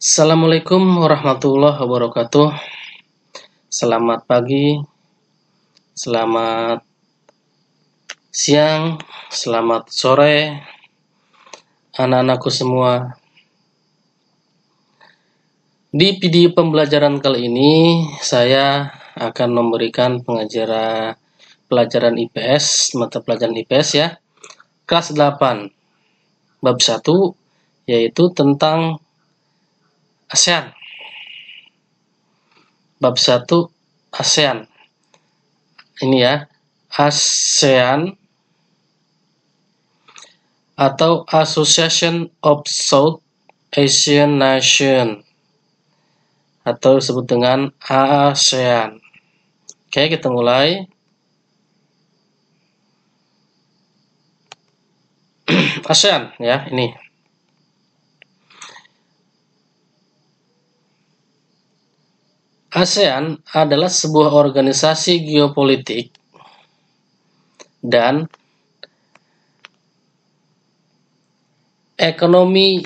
Assalamualaikum warahmatullahi wabarakatuh. Selamat pagi, selamat siang, selamat sore, anak-anakku semua. Di video pembelajaran kali ini, saya akan memberikan pelajaran IPS, mata pelajaran IPS ya, kelas 8, bab 1, yaitu tentang ASEAN. Bab 1 ASEAN. Ini ya, ASEAN atau Association of South Asian Nations atau disebut dengan ASEAN. Oke, kita mulai. ASEAN ya, ini. ASEAN adalah sebuah organisasi geopolitik dan ekonomi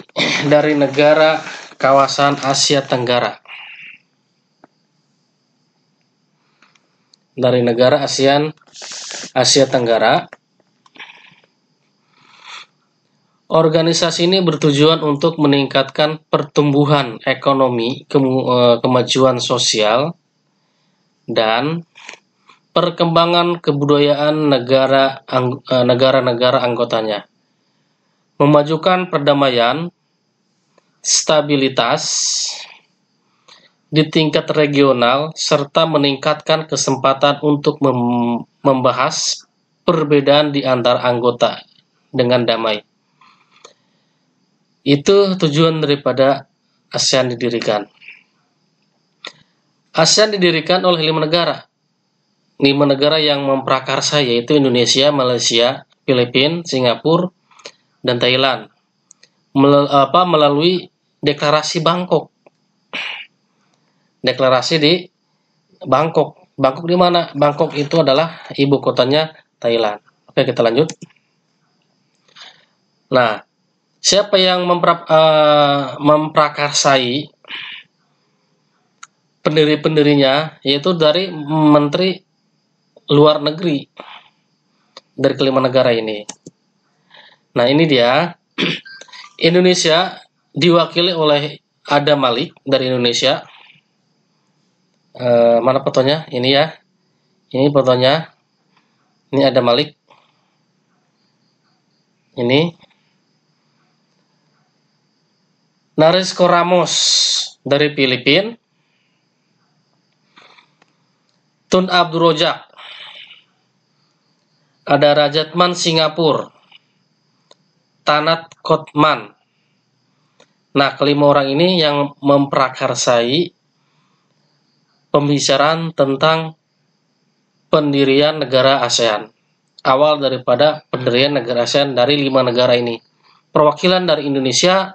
dari negara kawasan Asia Tenggara. Dari negara Asia Tenggara. Organisasi ini bertujuan untuk meningkatkan pertumbuhan ekonomi, kemajuan sosial, dan perkembangan kebudayaan negara-negara anggotanya, memajukan perdamaian, stabilitas di tingkat regional, serta meningkatkan kesempatan untuk membahas perbedaan di antara anggota dengan damai. Itu tujuan daripada ASEAN didirikan. ASEAN didirikan oleh 5 negara. 5 negara yang memprakarsa, yaitu Indonesia, Malaysia, Filipina, Singapura, dan Thailand. Melalui deklarasi Bangkok. Deklarasi di Bangkok. Bangkok di mana? Bangkok itu adalah ibu kotanya Thailand. Oke, kita lanjut. Nah, siapa yang memprakarsai pendiri-pendirinya, yaitu dari Menteri Luar Negeri dari kelima negara ini. Nah, ini dia. Indonesia diwakili oleh Adam Malik dari Indonesia. Mana fotonya? Ini ya. Ini fotonya. Ini Adam Malik. Ini. Narisco Ramos dari Filipina, Tun Abdul Rojak, ada Rajatman Singapura, Tanat Kotman. Nah, kelima orang ini yang memprakarsai pembicaraan tentang pendirian negara ASEAN. Awal daripada pendirian negara ASEAN dari 5 negara ini. Perwakilan dari Indonesia,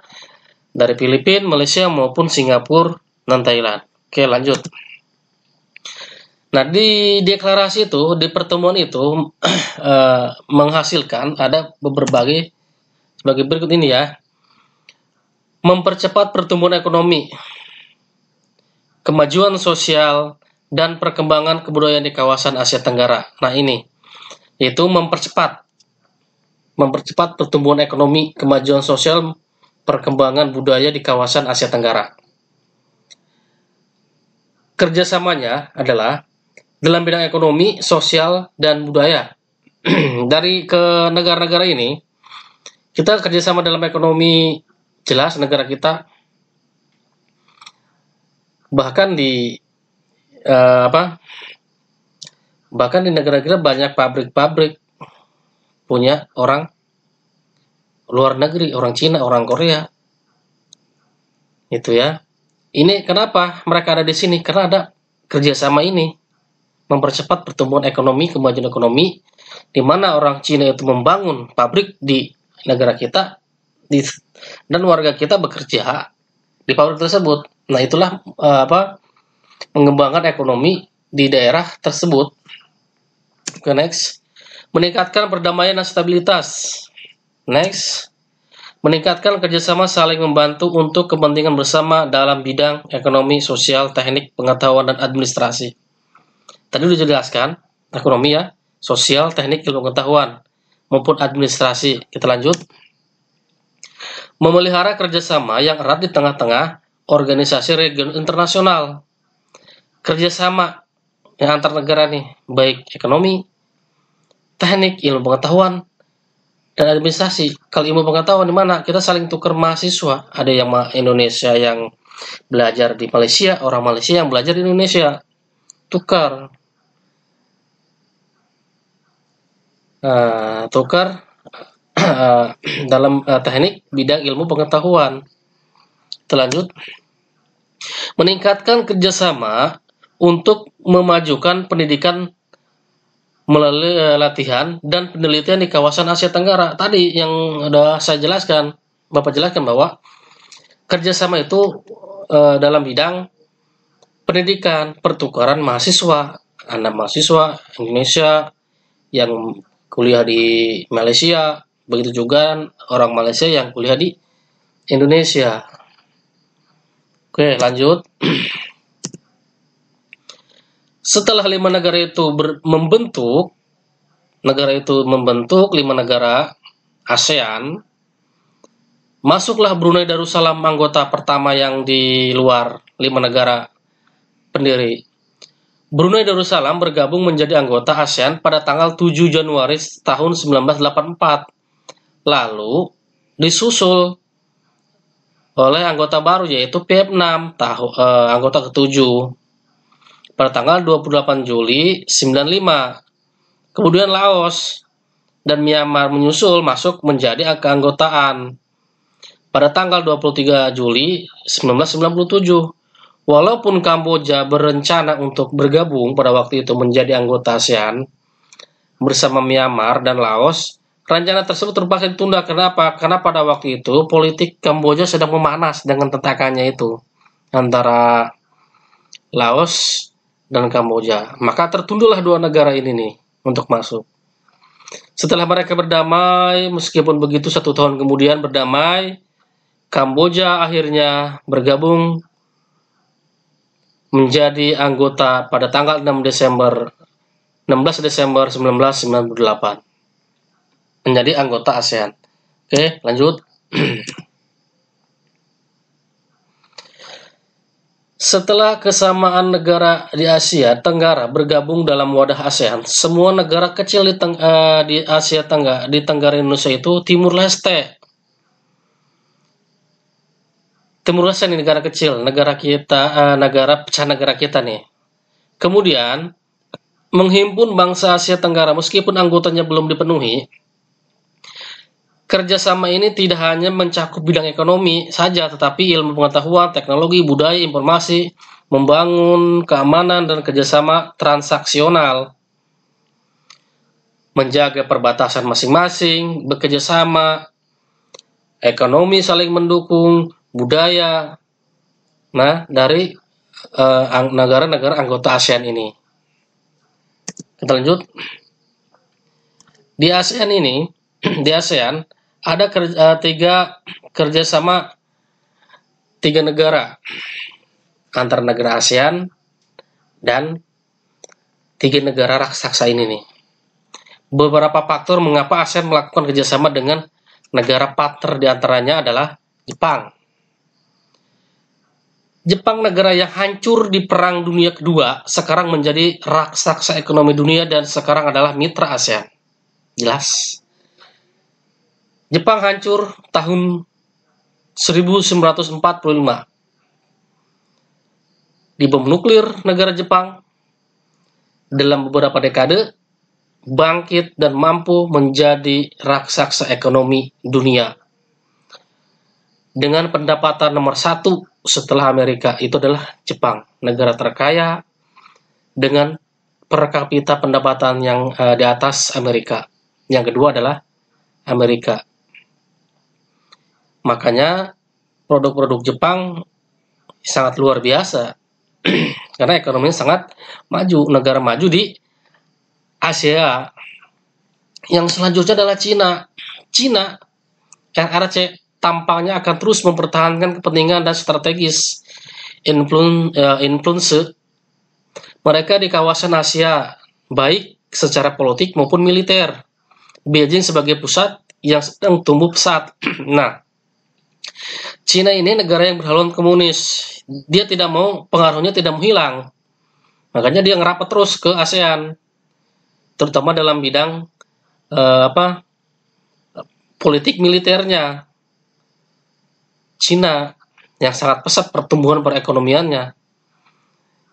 dari Filipina, Malaysia, maupun Singapura dan Thailand. Oke, lanjut. Nah, di deklarasi itu, di pertemuan itu menghasilkan ada berbagai sebagai berikut ini ya. Mempercepat pertumbuhan ekonomi, kemajuan sosial, dan perkembangan kebudayaan di kawasan Asia Tenggara. Nah, ini yaitu mempercepat pertumbuhan ekonomi, kemajuan sosial, perkembangan budaya di kawasan Asia Tenggara. Kerjasamanya adalah dalam bidang ekonomi, sosial, dan budaya. Dari ke negara-negara ini, kita kerjasama dalam ekonomi, jelas negara kita bahkan di negara kita banyak pabrik-pabrik punya orang luar negeri, orang Cina, orang Korea. Itu ya. Ini kenapa mereka ada di sini? Karena ada kerjasama ini. Mempercepat pertumbuhan ekonomi, kemajuan ekonomi, di mana orang Cina itu membangun pabrik di negara kita, dan warga kita bekerja di pabrik tersebut. Nah, itulah mengembangkan ekonomi di daerah tersebut. Oke, next. Meningkatkan perdamaian dan stabilitas. Next. meningkatkan kerjasama saling membantu untuk kepentingan bersama dalam bidang ekonomi, sosial, teknik, pengetahuan, dan administrasi. Tadi sudah dijelaskan, ekonomi ya, sosial, teknik, ilmu pengetahuan, maupun administrasi. Kita lanjut. Memelihara kerjasama yang erat di tengah-tengah organisasi regional internasional. Kerjasama yang antar negara nih, baik ekonomi, teknik, ilmu pengetahuan, dan administrasi. Kalau ilmu pengetahuan di mana? Kita saling tukar mahasiswa. Ada yang Indonesia yang belajar di Malaysia, orang Malaysia yang belajar di Indonesia. Tukar. Tukar dalam teknik bidang ilmu pengetahuan. Terlanjut. Meningkatkan kerjasama untuk memajukan pendidikan melalui latihan dan penelitian di kawasan Asia Tenggara. Tadi yang sudah saya jelaskan, Bapak jelaskan bahwa kerjasama itu dalam bidang pendidikan, pertukaran mahasiswa, anak mahasiswa Indonesia yang kuliah di Malaysia, begitu juga orang Malaysia yang kuliah di Indonesia. Oke, lanjut. Setelah 5 negara itu membentuk 5 negara ASEAN, masuklah Brunei Darussalam, anggota pertama yang di luar 5 negara pendiri. Brunei Darussalam bergabung menjadi anggota ASEAN pada tanggal 7 Januari tahun 1984. Lalu disusul oleh anggota baru yaitu Vietnam, anggota ke-7 pada tanggal 28 Juli 1995. Kemudian Laos dan Myanmar menyusul masuk menjadi keanggotaan pada tanggal 23 Juli 1997. Walaupun Kamboja berencana untuk bergabung pada waktu itu menjadi anggota ASEAN bersama Myanmar dan Laos, rencana tersebut terpaksa ditunda. Kenapa? Karena pada waktu itu politik Kamboja sedang memanas dengan tentakannya itu antara Laos dan Kamboja. Maka tertundalah 2 negara ini nih untuk masuk. Setelah mereka berdamai, meskipun begitu 1 tahun kemudian berdamai, Kamboja akhirnya bergabung menjadi anggota pada tanggal 16 Desember 1998. Menjadi anggota ASEAN. Oke, lanjut. Setelah kesamaan negara di Asia Tenggara bergabung dalam wadah ASEAN, semua negara kecil di Asia Tenggara, di Tenggara Indonesia itu Timur Leste. Timur Leste ini negara kecil, negara kita, negara pecah negara kita nih. Kemudian menghimpun bangsa Asia Tenggara meskipun anggotanya belum dipenuhi. Kerjasama ini tidak hanya mencakup bidang ekonomi saja, tetapi ilmu pengetahuan, teknologi, budaya, informasi, membangun keamanan dan kerjasama transaksional, menjaga perbatasan masing-masing, bekerjasama, ekonomi saling mendukung, budaya, dari negara-negara anggota ASEAN ini. Kita lanjut. Di ASEAN ada 3 kerjasama 3 negara antar negara ASEAN dan 3 negara raksasa ini nih. Beberapa faktor mengapa ASEAN melakukan kerjasama dengan negara partner diantaranya adalah Jepang. Jepang, negara yang hancur di Perang Dunia Kedua, sekarang menjadi raksasa ekonomi dunia dan sekarang adalah mitra ASEAN. Jelas. Jepang hancur tahun 1945. Dibom nuklir negara Jepang dalam beberapa dekade bangkit dan mampu menjadi raksasa ekonomi dunia. Dengan pendapatan nomor 1 setelah Amerika, itu adalah Jepang, negara terkaya dengan per kapita pendapatan yang di atas Amerika. Yang kedua adalah Amerika. Makanya produk-produk Jepang sangat luar biasa karena ekonominya sangat maju, negara maju di Asia. Yang selanjutnya adalah Cina, RRC, tampaknya akan terus mempertahankan kepentingan dan strategis influence mereka di kawasan Asia, baik secara politik maupun militer. Beijing sebagai pusat yang sedang tumbuh pesat. Nah, Cina ini negara yang berhaluan komunis. Dia tidak mau, pengaruhnya tidak mau hilang. Makanya dia ngerapat terus ke ASEAN, terutama dalam bidang politik militernya. Cina yang sangat pesat pertumbuhan perekonomiannya,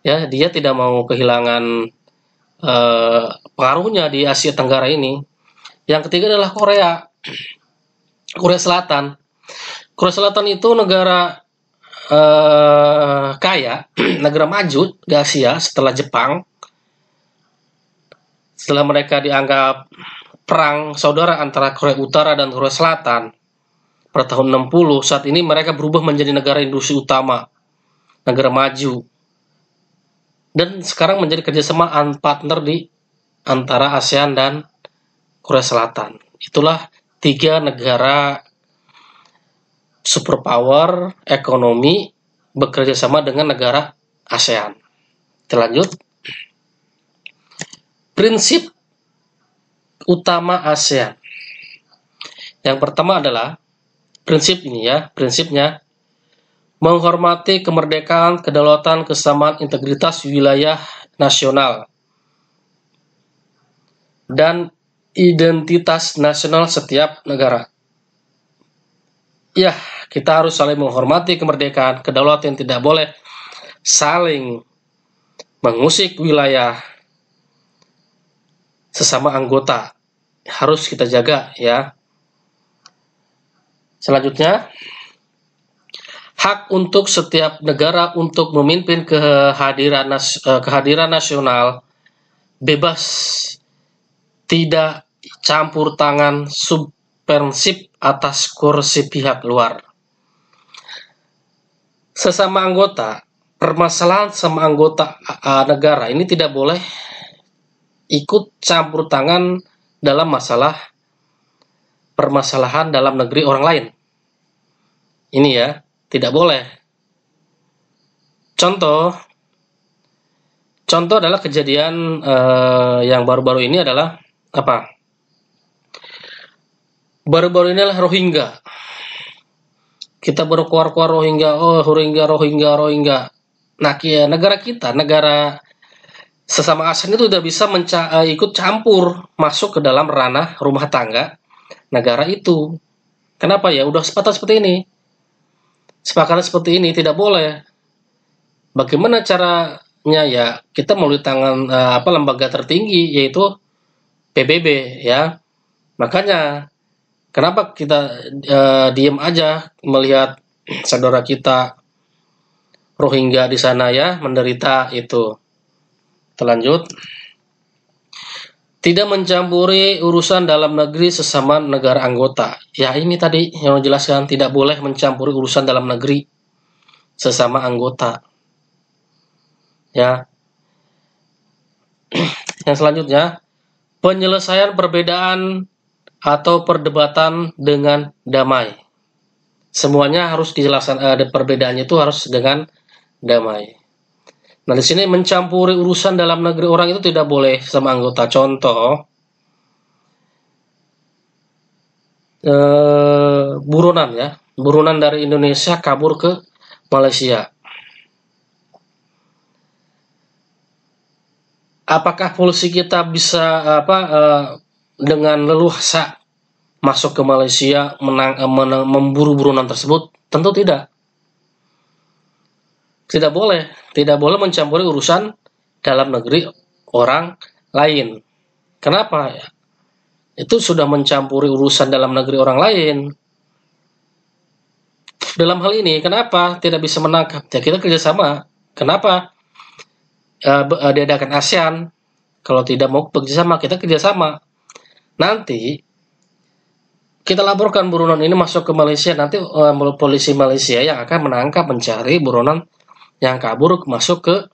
ya dia tidak mau kehilangan pengaruhnya di Asia Tenggara ini. Yang ketiga adalah Korea Selatan. Korea Selatan itu negara kaya, negara maju di Asia setelah Jepang. Setelah mereka dianggap perang saudara antara Korea Utara dan Korea Selatan pada tahun 60, saat ini mereka berubah menjadi negara industri utama, negara maju, dan sekarang menjadi kerjasama partner di antara ASEAN dan Korea Selatan. Itulah 3 negara superpower ekonomi bekerja sama dengan negara ASEAN. Kita lanjut. Prinsip utama ASEAN. Yang pertama adalah prinsipnya menghormati kemerdekaan, kedaulatan, kesamaan, integritas wilayah nasional dan identitas nasional setiap negara. Ya, kita harus saling menghormati kemerdekaan, kedaulatan, tidak boleh saling mengusik wilayah sesama anggota. Harus kita jaga, ya. Selanjutnya, hak untuk setiap negara untuk memimpin kehadiran nasional bebas, tidak campur tangan subversif atas kursi pihak luar. Sesama anggota, permasalahan sama anggota negara ini tidak boleh ikut campur tangan dalam permasalahan dalam negeri orang lain. Ini ya, tidak boleh. Contoh adalah kejadian yang baru-baru ini adalah apa? Baru-baru ini adalah Rohingya. Kita baru keluar Rohingya, Rohingya. Nah, negara kita, negara sesama ASEAN itu udah bisa ikut campur masuk ke dalam ranah rumah tangga negara itu. Kenapa ya? Udah sepakat seperti ini. Sepakatan seperti ini tidak boleh. Bagaimana caranya ya? Kita melalui tangan lembaga tertinggi yaitu PBB ya. Makanya kenapa kita diam aja melihat saudara kita Rohingya di sana ya menderita itu. Lanjut. Tidak mencampuri urusan dalam negeri sesama negara anggota. Ya ini tadi yang menjelaskan, tidak boleh mencampuri urusan dalam negeri sesama anggota. Ya. Yang selanjutnya, penyelesaian perbedaan atau perdebatan dengan damai. Semuanya harus dijelaskan, perbedaannya itu harus dengan damai. Nah, di sini mencampuri urusan dalam negeri orang itu tidak boleh sama anggota. Contoh, buronan ya, buronan dari Indonesia kabur ke Malaysia. Apakah polisi kita bisa dengan leluasa masuk ke Malaysia memburu buronan tersebut? Tentu tidak. Tidak boleh mencampuri urusan dalam negeri orang lain. Kenapa? Itu sudah mencampuri urusan dalam negeri orang lain. Dalam hal ini, kenapa tidak bisa menangkap? Ya kita kerjasama. Kenapa diadakan ASEAN? Kalau tidak mau bekerjasama, kita kerjasama. Nanti kita laporkan buronan ini masuk ke Malaysia. Nanti polisi Malaysia yang akan menangkap, mencari buronan yang kabur masuk ke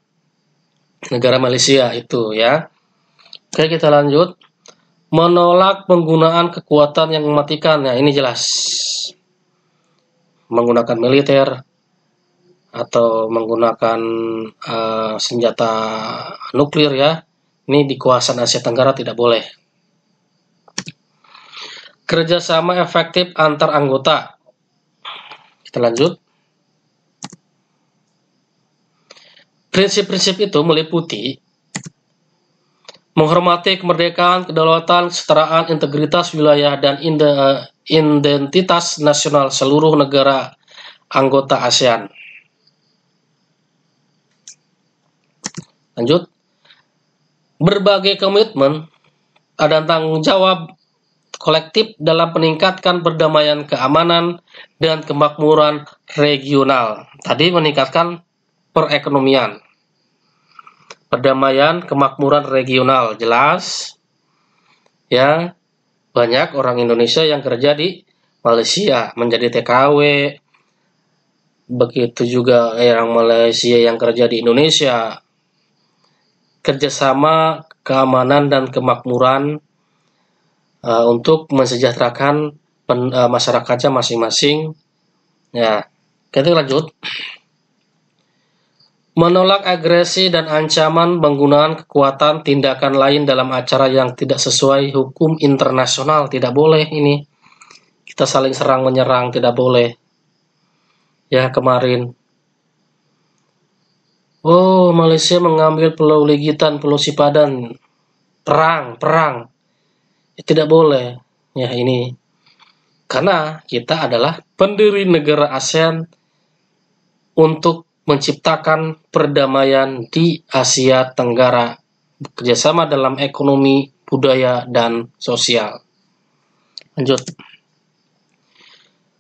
negara Malaysia itu ya. Oke, kita lanjut. Menolak penggunaan kekuatan yang mematikan. Nah, ini jelas. menggunakan militer atau menggunakan senjata nuklir ya. Ini di kawasan Asia Tenggara tidak boleh. Kerjasama efektif antar anggota. Kita lanjut. Prinsip-prinsip itu meliputi menghormati kemerdekaan, kedaulatan, kesetaraan, integritas wilayah, dan identitas nasional seluruh negara anggota ASEAN. Lanjut. Berbagai komitmen dan tanggung jawab kolektif dalam meningkatkan perdamaian, keamanan, dan kemakmuran regional. Tadi meningkatkan perekonomian. Perdamaian, kemakmuran regional, jelas. Ya, banyak orang Indonesia yang kerja di Malaysia, menjadi TKW. Begitu juga orang Malaysia yang kerja di Indonesia. Kerjasama, keamanan, dan kemakmuran untuk mensejahterakan masyarakatnya masing-masing. Ya, kita lanjut. Menolak agresi dan ancaman penggunaan kekuatan tindakan lain dalam acara yang tidak sesuai hukum internasional. Tidak boleh ini. Kita saling serang menyerang, tidak boleh. Ya, kemarin. Oh, Malaysia mengambil Pulau Legitan, Pulau Sipadan. Perang. Tidak boleh. Ya, ini. Karena kita adalah pendiri negara ASEAN untuk menciptakan perdamaian di Asia Tenggara, kerjasama dalam ekonomi, budaya, dan sosial. Lanjut.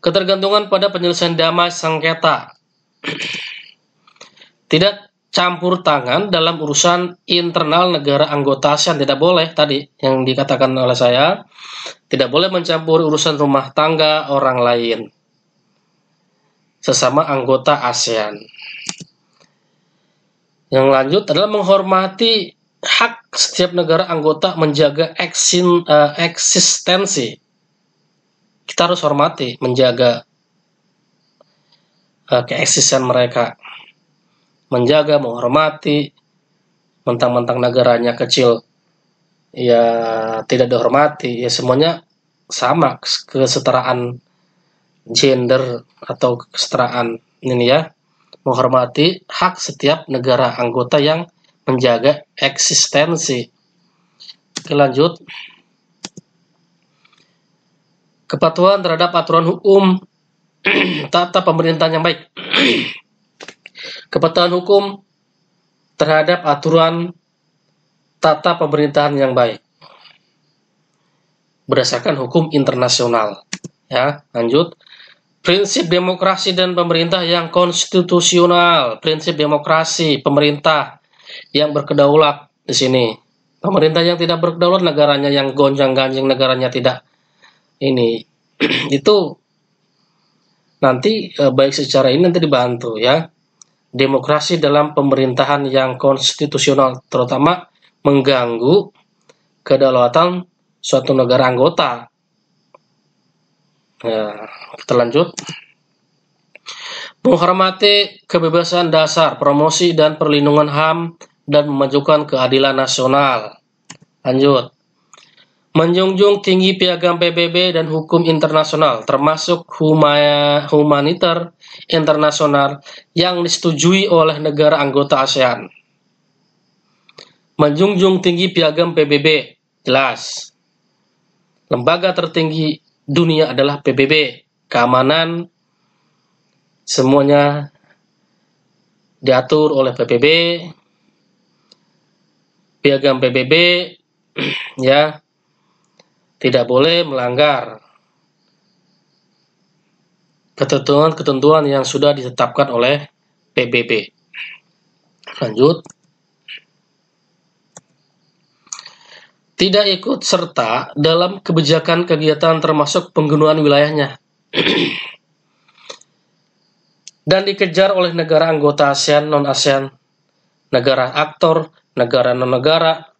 Ketergantungan pada penyelesaian damai sengketa. Tidak campur tangan dalam urusan internal negara anggota ASEAN. Tidak boleh tadi yang dikatakan oleh saya. Tidak boleh mencampuri urusan rumah tangga orang lain sesama anggota ASEAN. Yang lanjut adalah menghormati hak setiap negara anggota menjaga eksistensi. Kita harus hormati, menjaga keeksistensian mereka. Menjaga, menghormati, mentang-mentang negaranya kecil, ya tidak dihormati, ya semuanya sama, kesetaraan gender atau kesetaraan ini ya. Menghormati hak setiap negara anggota yang menjaga eksistensi. Oke, lanjut. Kepatuhan terhadap aturan hukum tata pemerintahan yang baik. Kepatuhan hukum terhadap aturan tata pemerintahan yang baik berdasarkan hukum internasional. Ya, lanjut. Prinsip demokrasi dan pemerintah yang konstitusional. Prinsip demokrasi, pemerintah yang berkedaulat di sini. Pemerintah yang tidak berkedaulat, negaranya yang gonjang-ganjing, negaranya tidak ini. Itu nanti baik secara ini nanti dibantu ya. Demokrasi dalam pemerintahan yang konstitusional, terutama mengganggu kedaulatan suatu negara anggota. Ya, kita lanjut. Menghormati kebebasan dasar, promosi dan perlindungan HAM, dan memajukan keadilan nasional. Lanjut. Menjunjung tinggi piagam PBB dan hukum internasional, termasuk humaniter internasional yang disetujui oleh negara anggota ASEAN. Menjunjung tinggi piagam PBB, jelas. Lembaga tertinggi dunia adalah PBB. Keamanan semuanya diatur oleh PBB. Piagam PBB ya tidak boleh melanggar ketentuan-ketentuan yang sudah ditetapkan oleh PBB. Lanjut. Tidak ikut serta dalam kebijakan kegiatan termasuk penggunaan wilayahnya dan dikejar oleh negara anggota ASEAN, non-ASEAN, negara aktor, negara non-negara,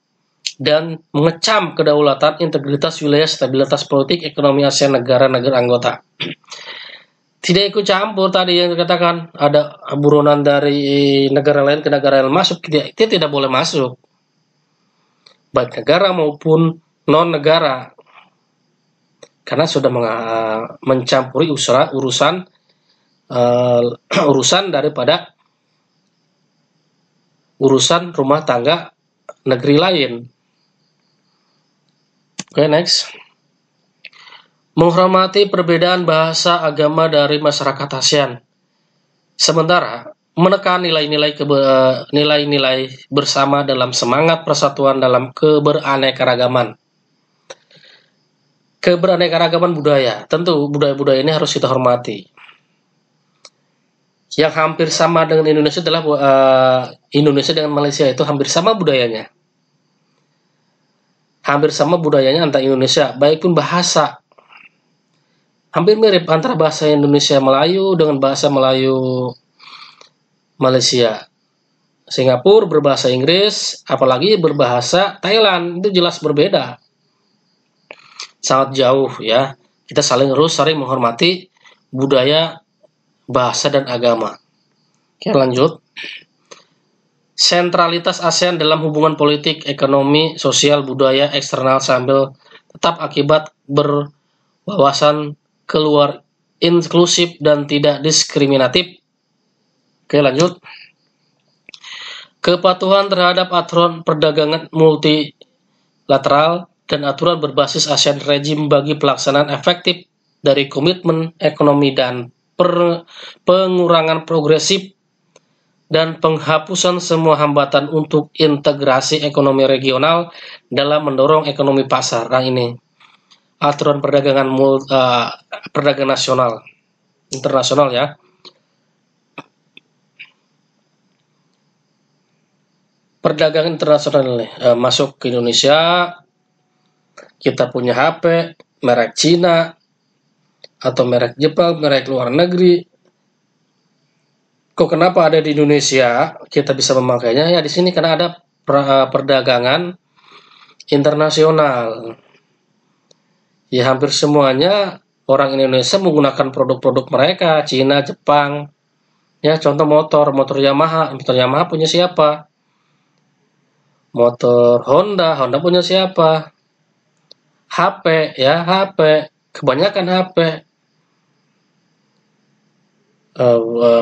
dan mengecam kedaulatan, integritas wilayah, stabilitas politik, ekonomi ASEAN, negara-negara anggota. tidak ikut campur tadi yang dikatakan ada buronan dari negara lain ke negara lain masuk, itu tidak boleh masuk, baik negara maupun non negara, karena sudah mencampuri urusan urusan daripada urusan rumah tangga negeri lain. Oke, next. Menghormati perbedaan bahasa agama dari masyarakat ASEAN. Sementara menekan nilai-nilai bersama dalam semangat persatuan dalam keberaneka-ragaman. Keberaneka-ragaman budaya, tentu budaya-budaya ini harus kita hormati. Yang hampir sama dengan Indonesia adalah Indonesia dengan Malaysia itu hampir sama budayanya. Hampir sama budayanya antara Indonesia, baik pun bahasa. Hampir mirip antara bahasa Indonesia Melayu dengan bahasa Melayu Malaysia. Singapura berbahasa Inggris, apalagi berbahasa Thailand, itu jelas berbeda. Sangat jauh ya. Kita harus saling menghormati budaya, bahasa, dan agama. Oke, lanjut. Sentralitas ASEAN dalam hubungan politik, ekonomi, sosial, budaya, eksternal sambil tetap akibat berwawasan keluar inklusif dan tidak diskriminatif. Oke, lanjut. Kepatuhan terhadap aturan perdagangan multilateral dan aturan berbasis ASEAN rejim bagi pelaksanaan efektif dari komitmen ekonomi dan pengurangan progresif dan penghapusan semua hambatan untuk integrasi ekonomi regional dalam mendorong ekonomi pasar. Nah, ini aturan perdagangan nasional, internasional ya. Perdagangan internasional ini masuk ke Indonesia, kita punya HP merek Cina atau merek Jepang, merek luar negeri. Kok kenapa ada di Indonesia kita bisa memakainya? Ya di sini karena ada perdagangan internasional. Ya hampir semuanya orang Indonesia menggunakan produk-produk mereka, Cina, Jepang. Ya contoh motor Yamaha punya siapa? Motor Honda punya siapa? HP, kebanyakan HP.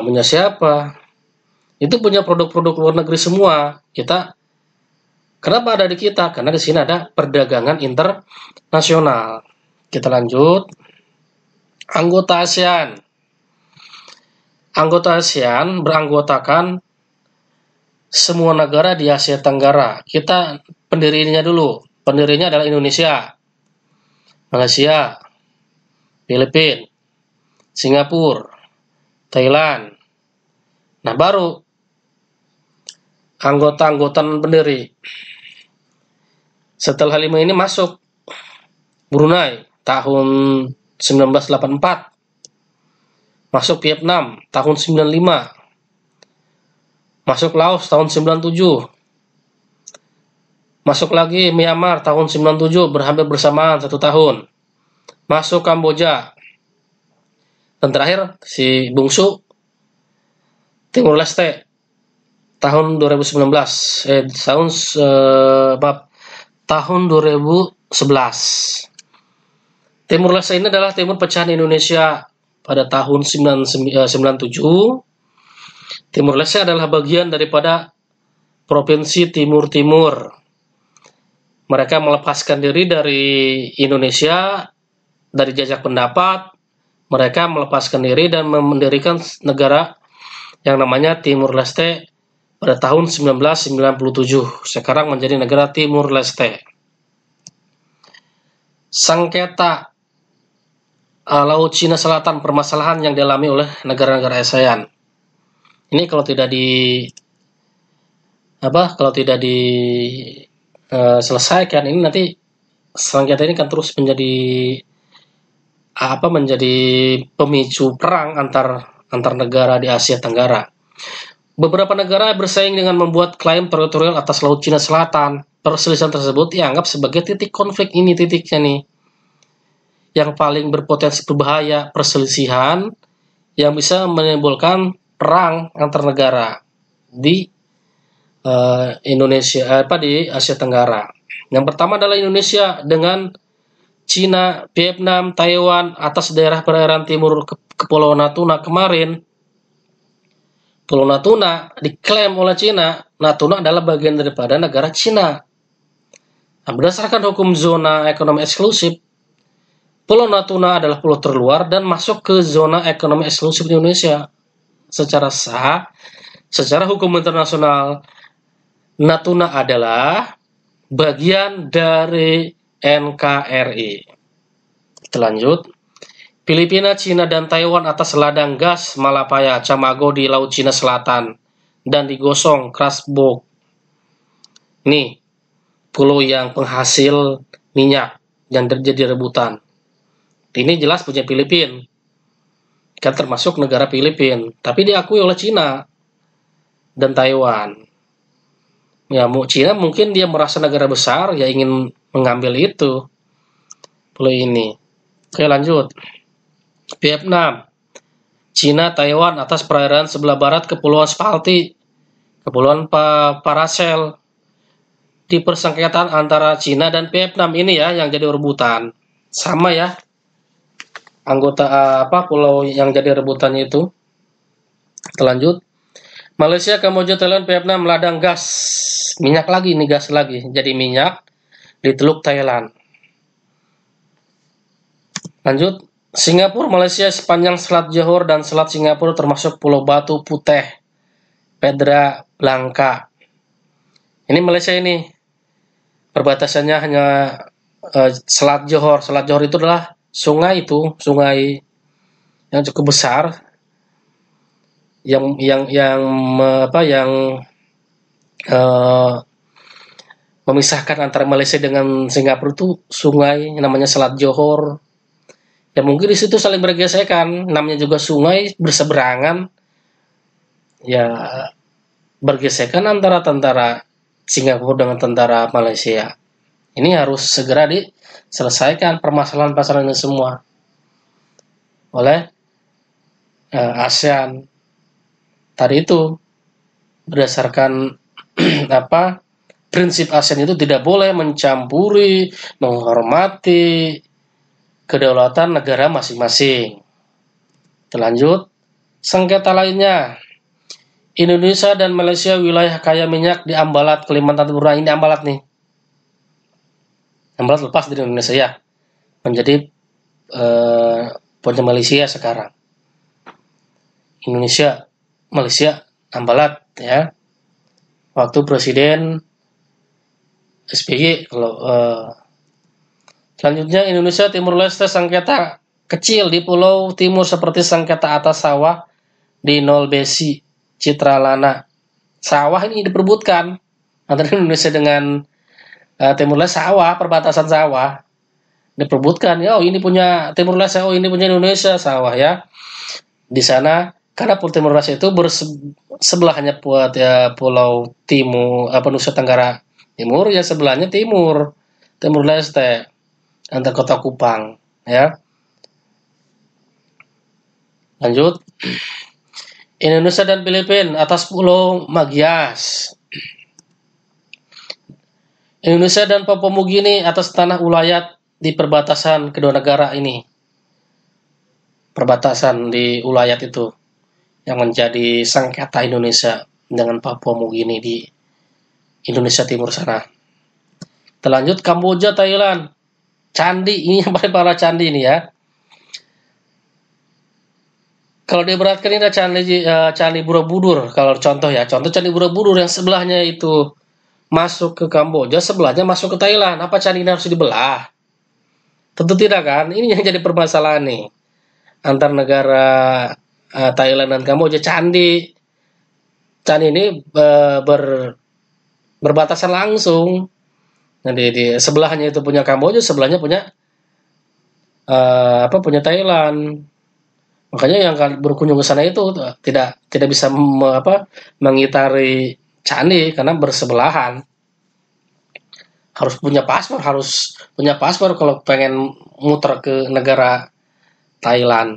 Punya siapa? Itu punya produk-produk luar negeri semua. Kenapa ada di kita? Karena di sini ada perdagangan internasional. Kita lanjut. Anggota ASEAN. Anggota ASEAN beranggotakan semua negara di Asia Tenggara. Kita pendirinya dulu. Pendirinya adalah Indonesia, Malaysia, Filipina, Singapura, Thailand. Nah, baru anggota-anggota pendiri. Setelah 5 ini masuk Brunei tahun 1984. Masuk Vietnam tahun 95. Masuk Laos tahun 97. Masuk lagi Myanmar tahun 97, berhampir bersamaan 1 tahun. Masuk Kamboja. Dan terakhir si bungsu Timur Leste tahun 2019. Tahun 2011. Timur Leste ini adalah timur pecahan Indonesia pada tahun 1997. Timur Leste adalah bagian daripada Provinsi Timur Timur. Mereka melepaskan diri dari Indonesia, dari jajak pendapat. Mereka melepaskan diri dan mendirikan negara yang namanya Timur Leste pada tahun 1997. Sekarang menjadi negara Timur Leste. Sengketa Laut Cina Selatan, permasalahan yang dialami oleh negara-negara ASEAN. Ini kalau tidak selesaikan, ini nanti sengketa ini kan terus menjadi pemicu perang antar negara di Asia Tenggara. Beberapa negara bersaing dengan membuat klaim teritorial atas Laut Cina Selatan. Perselisihan tersebut dianggap sebagai titik konflik. Ini titiknya nih yang paling berpotensi berbahaya. Perselisihan yang bisa menimbulkan perang antar negara di Indonesia, di Asia Tenggara. Yang pertama adalah Indonesia dengan Cina, Vietnam, Taiwan atas daerah perairan timur Kepulauan Natuna kemarin. Pulau Natuna diklaim oleh Cina. Natuna adalah bagian daripada negara Cina. Nah, berdasarkan hukum zona ekonomi eksklusif, Pulau Natuna adalah pulau terluar dan masuk ke zona ekonomi eksklusif di Indonesia. Secara sah, secara hukum internasional, Natuna adalah bagian dari NKRI. Kita lanjut. Filipina, Cina, dan Taiwan atas ladang gas Malapaya, Camago di Laut Cina Selatan, dan di Gosong, Krasbog. Nih, pulau yang penghasil minyak yang terjadi rebutan. Ini jelas punya Filipina. Kan termasuk negara Filipina, tapi diakui oleh Cina dan Taiwan. Ya, Cina mungkin dia merasa negara besar, ya ingin mengambil itu, pulau ini. Oke, lanjut. Vietnam, Cina, Taiwan atas perairan sebelah barat Kepulauan Spratly, Kepulauan Paracel. Di persengketaan antara Cina dan Vietnam ini ya yang jadi rebutan. Sama ya. Anggota pulau yang jadi rebutannya itu. Kita lanjut. Malaysia, Kamboja, Thailand, Vietnam ladang gas. Minyak lagi nih, gas lagi. Jadi minyak di Teluk Thailand. Lanjut. Singapura, Malaysia sepanjang Selat Johor dan Selat Singapura termasuk Pulau Batu Putih, Pedra Blanca. Ini Malaysia ini. Perbatasannya hanya Selat Johor. Selat Johor itu adalah sungai yang cukup besar yang memisahkan antara Malaysia dengan Singapura itu sungai namanya Selat Johor. Ya mungkin di situ saling bergesekan, namanya juga sungai berseberangan. Ya bergesekan antara tentara Singapura dengan tentara Malaysia. Ini harus segera diselesaikan permasalahan-permasalahan ini semua oleh ASEAN. Tadi itu berdasarkan prinsip ASEAN itu tidak boleh mencampuri, menghormati kedaulatan negara masing-masing. Terlanjut, sengketa lainnya. Indonesia dan Malaysia wilayah kaya minyak di Ambalat, Kalimantan Timur. Ini Ambalat nih. Ambalat lepas dari Indonesia ya. Menjadi punya Malaysia sekarang. Indonesia, Malaysia, Ambalat ya. Waktu Presiden SBY kalau selanjutnya Indonesia Timur Leste sengketa kecil di pulau timur seperti sengketa atas sawah di Nolbesi, Citralana. Sawah ini diperebutkan antara Indonesia dengan Timur Leste, sawah, perbatasan sawah diperebutkan. Ya, oh ini punya Timur Leste, oh ini punya Indonesia, sawah ya. Di sana karena Pulau Timur Leste itu sebelahnya buat ya Pulau Timur Nusa Tenggara Timur, ya sebelahnya Timur Leste antar kota Kupang ya. Lanjut. Indonesia dan Filipina atas Pulau Magias. Indonesia dan Papua Nugini atas tanah ulayat di perbatasan kedua negara ini. Perbatasan di ulayat itu yang menjadi sengketa Indonesia dengan Papua Nugini di Indonesia Timur sana. Terlanjut Kamboja, Thailand. Candi, ini yang paling parah candi ini ya. Kalau diberatkan ini ada Candi Borobudur. Kalau contoh Candi Borobudur yang sebelahnya itu masuk ke Kamboja, sebelahnya masuk ke Thailand. Apa candi ini harus dibelah? Tentu tidak kan? Ini yang jadi permasalahan nih. Antar negara Thailand dan Kamboja. Candi ini berbatasan langsung. Nah, di sebelahnya itu punya Kamboja, sebelahnya punya punya Thailand. Makanya yang berkunjung ke sana itu tidak bisa mengitari candi karena bersebelahan. Harus punya paspor kalau pengen muter ke negara Thailand.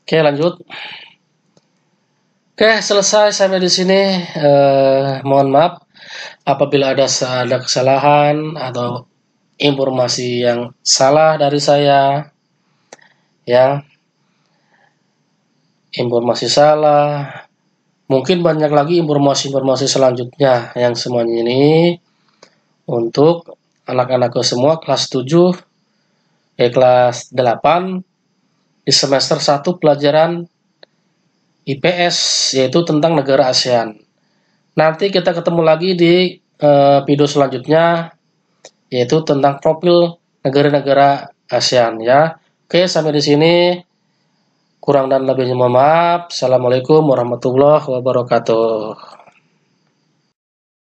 Oke, lanjut. Oke, selesai sampai di sini. Mohon maaf apabila ada kesalahan atau informasi yang salah dari saya, ya, informasi salah. Mungkin banyak lagi informasi-informasi selanjutnya yang semuanya ini untuk anak-anakku semua kelas 7, kelas 8 di semester 1 pelajaran IPS, yaitu tentang negara ASEAN. Nanti kita ketemu lagi di video selanjutnya, yaitu tentang profil negara-negara ASEAN, ya. Oke, sampai di sini. Kurang dan lebihnya mohon maaf. Assalamualaikum warahmatullahi wabarakatuh.